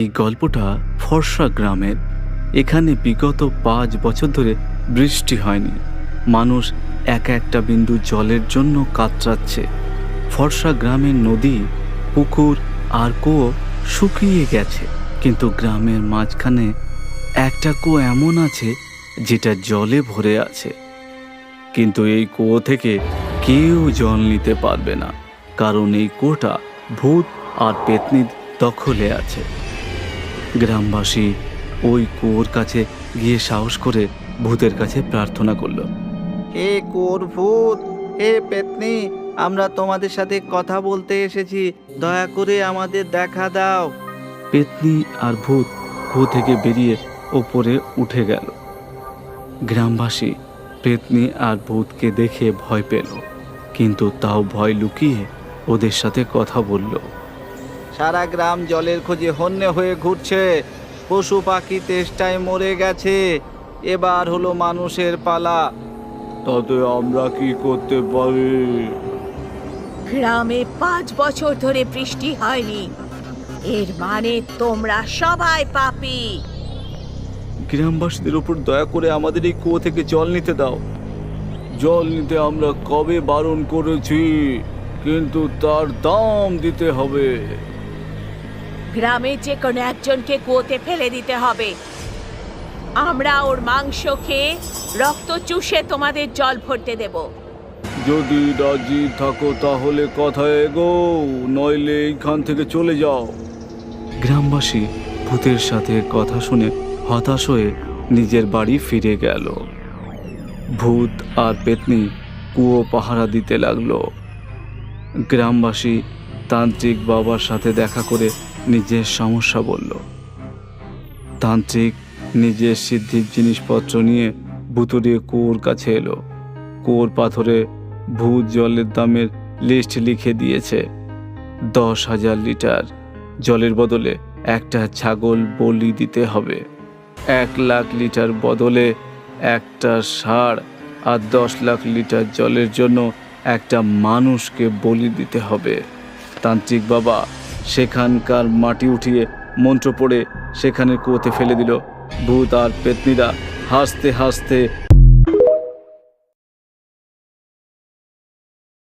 এই গল্পটা ফর্সা গ্রামের। এখানে বিগত 5 বছর ধরে বৃষ্টি হয়নি। মানুষ এক একটা বিন্দু জলের জন্য কাতরাচ্ছে। ফর্সা গ্রামের নদী, পুকুর আর কুয়ো শুকিয়ে গেছে, কিন্তু গ্রামের মাঝখানে একটা কুয়ো এমন আছে যেটা জলে ভরে আছে। কিন্তু এই কুয়ো থেকে কেউ জল নিতে পারবে না, কারণ এই কুয়োটা ভূত আর পেতনির দখলে আছে। গ্রামবাসী ওই কুয়োর কাছে গিয়ে সাহস করে ভূতের কাছে প্রার্থনা করলো। হে কুয়োর ভূত, হে পেতনি, আমরা তোমাদের সাথে কথা বলতে এসেছি, দয়া করে আমাদের দেখা দাও। পেতনি আর ভূত কুয়ো থেকে বেরিয়ে ওপরে উঠে গেল। গ্রামবাসী পেতনি আর ভূতকে দেখে ভয় পেল, কিন্তু তাও ভয় লুকিয়ে ওদের সাথে কথা বলল। সারা গ্রাম জলের খোঁজে হন্যে হয়ে ঘুরছে, পশু পাখি তেষ্টায় মরে গেছে, এবার হলো মানুষের পালা। তাতে আমরা কি করতে পারি? গ্রামে 5 বছর ধরে বৃষ্টি হয়নি, এর মানে তোমরা সবাই পাপী। গ্রামবাসীদের উপর দয়া করে আমাদের এই কুয়ো থেকে জল নিতে দাও। জল নিতে আমরা কবে বারণ করেছি, কিন্তু তার দাম দিতে হবে। গ্রামে যে কোনো একজনকে কুয়োতে ফেলে দিতে হবে। আমরা ওর মাংস খেয়ে রক্ত চুষে তোমাদের জল ভরতে দেব। যদি রাজি থাকো তাহলে কথা এগো, নইলে এইখান থেকে চলে যাও। গ্রামবাসী ভূতের সাথে কথা শুনে হতাশ হয়ে নিজের বাড়ি ফিরে গেল। ভূত আর পেতনি কুয়ো পাহারা দিতে লাগলো। গ্রামবাসী তান্ত্রিক বাবার সাথে দেখা করে নিজের সমস্যা বলল। তান্ত্রিক নিজের সিদ্ধির জিনিসপত্র নিয়ে ভুতুড়ে কুয়োর কাছে এলো। কুয়োর পাথরে ভূত জলের দামের লিস্ট লিখে দিয়েছে। 10,000 লিটার জলের বদলে একটা ছাগল বলি দিতে হবে। 1 লাখ লিটার বদলে একটা ষাঁড়, আর 10 লাখ লিটার জলের জন্য একটা মানুষকে বলি দিতে হবে। তান্ত্রিক বাবা সেখানকার মাটি উঠিয়ে মন্ত্র পড়ে সেখানে কুয়োতে ফেলে দিল। ভূত আর পেতনিরা হাসতে হাসতে